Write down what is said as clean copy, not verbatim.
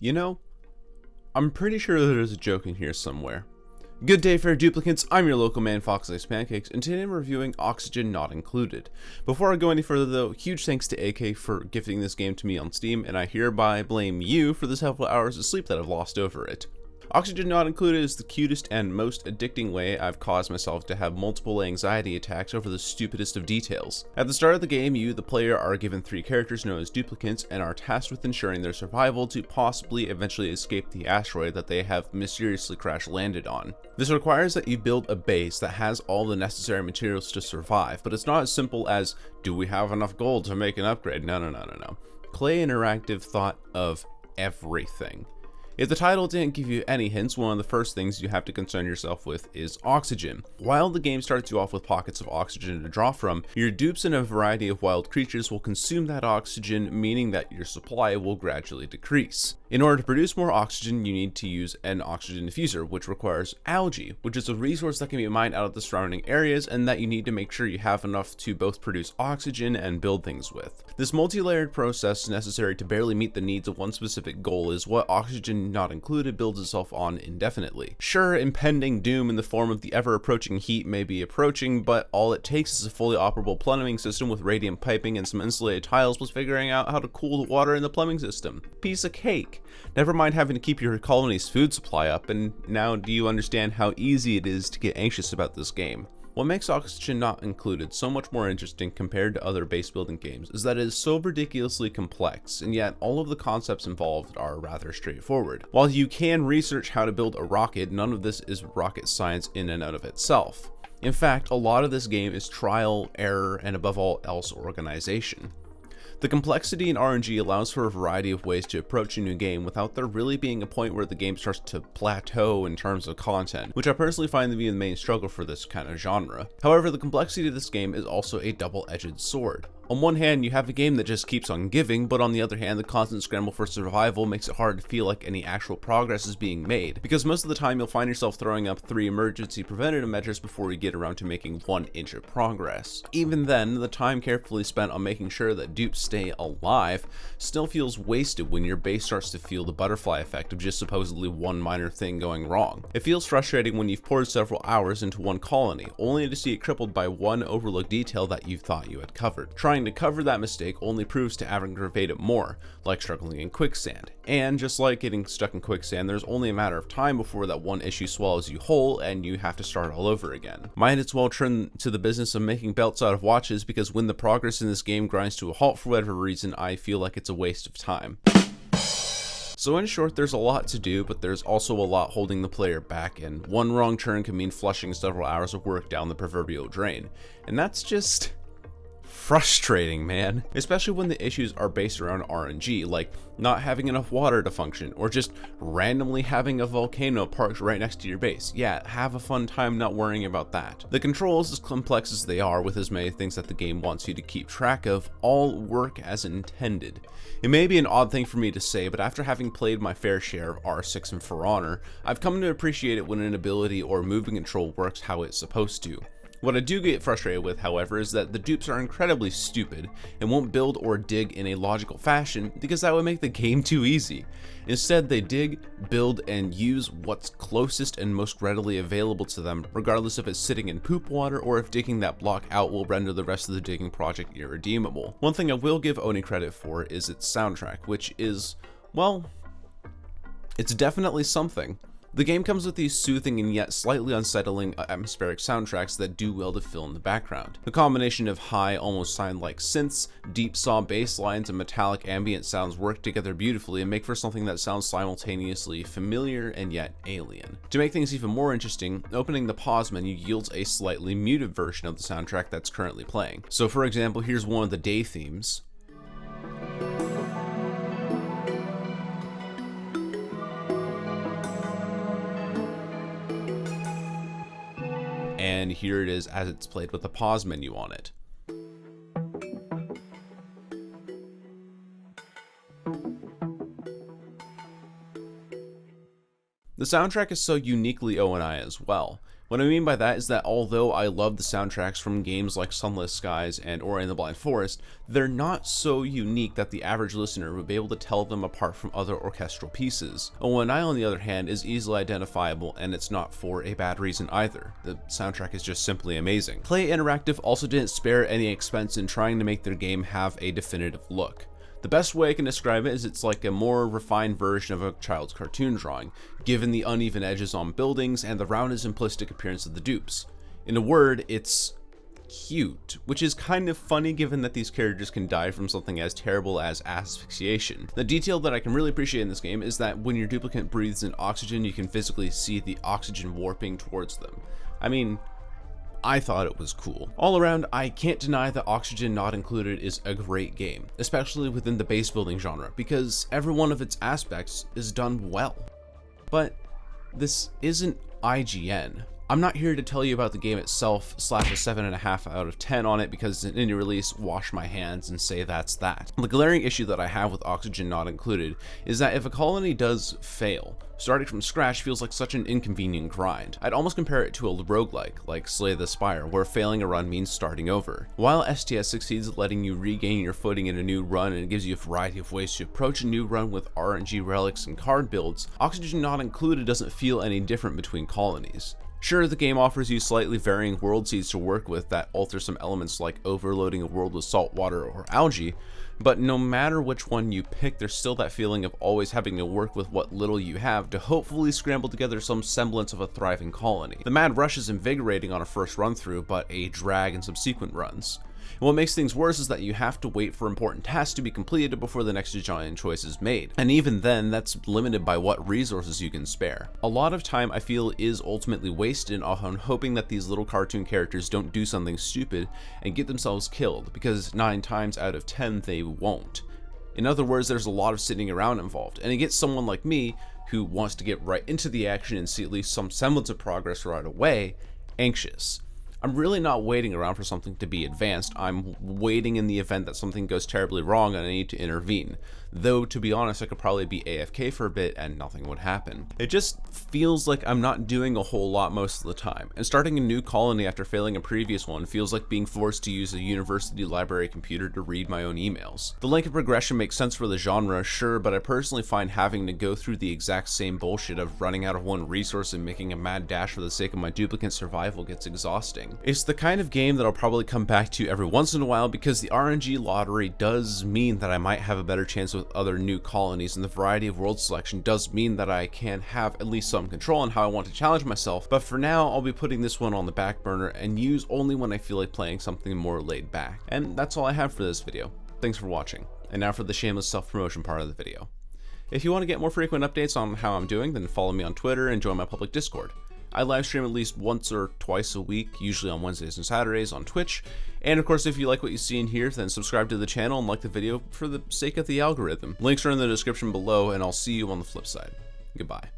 You know, I'm pretty sure there's a joke in here somewhere. Good day, fair duplicates. I'm your local man, Fox Ice Pancakes, and today I'm reviewing Oxygen Not Included. Before I go any further though, huge thanks to AK for gifting this game to me on Steam, and I hereby blame you for the several hours of sleep that I've lost over it. Oxygen Not Included is the cutest and most addicting way I've caused myself to have multiple anxiety attacks over the stupidest of details. At the start of the game, you, the player, are given 3 characters known as duplicates and are tasked with ensuring their survival to possibly eventually escape the asteroid that they have mysteriously crash landed on. This requires that you build a base that has all the necessary materials to survive, but it's not as simple as, do we have enough gold to make an upgrade? No. Clay Interactive thought of everything. If the title didn't give you any hints, one of the first things you have to concern yourself with is oxygen. While the game starts you off with pockets of oxygen to draw from, your dupes and a variety of wild creatures will consume that oxygen, meaning that your supply will gradually decrease. In order to produce more oxygen, you need to use an oxygen diffuser, which requires algae, which is a resource that can be mined out of the surrounding areas and that you need to make sure you have enough to both produce oxygen and build things with. This multi-layered process necessary to barely meet the needs of one specific goal is what Oxygen Not Included builds itself on indefinitely. Sure, impending doom in the form of the ever-approaching heat may be approaching, but all it takes is a fully operable plumbing system with radiant piping and some insulated tiles plus figuring out how to cool the water in the plumbing system. Piece of cake. Never mind having to keep your colony's food supply up, and now do you understand how easy it is to get anxious about this game? What makes Oxygen Not Included so much more interesting compared to other base building games is that it is so ridiculously complex, and yet all of the concepts involved are rather straightforward. While you can research how to build a rocket, none of this is rocket science in and of itself. In fact, a lot of this game is trial, error, and above all else organization. The complexity in RNG allows for a variety of ways to approach a new game without there really being a point where the game starts to plateau in terms of content, which I personally find to be the main struggle for this kind of genre. However, the complexity of this game is also a double-edged sword. On one hand, you have a game that just keeps on giving, but on the other hand, the constant scramble for survival makes it hard to feel like any actual progress is being made, because most of the time you'll find yourself throwing up 3 emergency preventative measures before you get around to making 1 inch of progress. Even then, the time carefully spent on making sure that dupes stay alive still feels wasted when your base starts to feel the butterfly effect of just supposedly one minor thing going wrong. It feels frustrating when you've poured several hours into one colony, only to see it crippled by one overlooked detail that you thought you had covered. Trying to cover that mistake only proves to aggravate it more, like struggling in quicksand. And just like getting stuck in quicksand, there's only a matter of time before that one issue swallows you whole and you have to start all over again. Might as well turn to the business of making belts out of watches, because when the progress in this game grinds to a halt for whatever reason, I feel like it's a waste of time. So in short, there's a lot to do, but there's also a lot holding the player back, and one wrong turn can mean flushing several hours of work down the proverbial drain. And that's just frustrating, man. Especially when the issues are based around RNG, like not having enough water to function, or just randomly having a volcano parked right next to your base. Yeah, have a fun time not worrying about that. The controls, as complex as they are, with as many things that the game wants you to keep track of, all work as intended. It may be an odd thing for me to say, but after having played my fair share of R6 and For Honor, I've come to appreciate it when an ability or moving control works how it's supposed to. What I do get frustrated with, however, is that the dupes are incredibly stupid and won't build or dig in a logical fashion, because that would make the game too easy. Instead, they dig, build, and use what's closest and most readily available to them, regardless if it's sitting in poop water or if digging that block out will render the rest of the digging project irredeemable. One thing I will give ONI credit for is its soundtrack, which is, well, it's definitely something. The game comes with these soothing and yet slightly unsettling atmospheric soundtracks that do well to fill in the background. The combination of high, almost sine-like synths, deep saw bass lines, and metallic ambient sounds work together beautifully and make for something that sounds simultaneously familiar and yet alien. To make things even more interesting, opening the pause menu yields a slightly muted version of the soundtrack that's currently playing. So for example, here's one of the day themes. And here it is as it's played with the pause menu on it. The soundtrack is so uniquely ONI as well. What I mean by that is that although I love the soundtracks from games like Sunless Skies and Ori and the Blind Forest, they're not so unique that the average listener would be able to tell them apart from other orchestral pieces. ONI, on the other hand, is easily identifiable, and it's not for a bad reason either. The soundtrack is just simply amazing. Play Interactive also didn't spare any expense in trying to make their game have a definitive look. The best way I can describe it is it's like a more refined version of a child's cartoon drawing, given the uneven edges on buildings and the round and simplistic appearance of the dupes. In a word, it's cute, which is kind of funny given that these characters can die from something as terrible as asphyxiation. The detail that I can really appreciate in this game is that when your duplicate breathes in oxygen, you can physically see the oxygen warping towards them. I mean, I thought it was cool. All around, I can't deny that Oxygen Not Included is a great game, especially within the base building genre, because every one of its aspects is done well. But this isn't IGN. I'm not here to tell you about the game itself, slash a 7.5 out of 10 on it because it's an indie release, wash my hands and say that's that. The glaring issue that I have with Oxygen Not Included is that if a colony does fail, starting from scratch feels like such an inconvenient grind. I'd almost compare it to a roguelike, like Slay the Spire, where failing a run means starting over. While STS succeeds at letting you regain your footing in a new run and gives you a variety of ways to approach a new run with RNG relics and card builds, Oxygen Not Included doesn't feel any different between colonies. Sure, the game offers you slightly varying world seeds to work with that alter some elements like overloading a world with salt water or algae, but no matter which one you pick, there's still that feeling of always having to work with what little you have to hopefully scramble together some semblance of a thriving colony. The mad rush is invigorating on a first run through, but a drag in subsequent runs. And what makes things worse is that you have to wait for important tasks to be completed before the next giant choice is made. And even then, that's limited by what resources you can spare. A lot of time I feel is ultimately wasted on hoping that these little cartoon characters don't do something stupid and get themselves killed, because 9 times out of 10 they won't. In other words, there's a lot of sitting around involved, and it gets someone like me, who wants to get right into the action and see at least some semblance of progress right away, anxious. I'm really not waiting around for something to be advanced, I'm waiting in the event that something goes terribly wrong and I need to intervene. Though, to be honest, I could probably be AFK for a bit and nothing would happen. It just feels like I'm not doing a whole lot most of the time, and starting a new colony after failing a previous one feels like being forced to use a university library computer to read my own emails. The length of progression makes sense for the genre, sure, but I personally find having to go through the exact same bullshit of running out of one resource and making a mad dash for the sake of my duplicate survival gets exhausting. It's the kind of game that I'll probably come back to every once in a while because the RNG lottery does mean that I might have a better chance with other new colonies, and the variety of world selection does mean that I can have at least some control on how I want to challenge myself, but for now I'll be putting this one on the back burner and use only when I feel like playing something more laid back. And that's all I have for this video. Thanks for watching. And now for the shameless self-promotion part of the video. If you want to get more frequent updates on how I'm doing, then follow me on Twitter and join my public Discord. I live stream at least once or twice a week, usually on Wednesdays and Saturdays on Twitch. And of course, if you like what you see in here, then subscribe to the channel and like the video for the sake of the algorithm. Links are in the description below, and I'll see you on the flip side. Goodbye.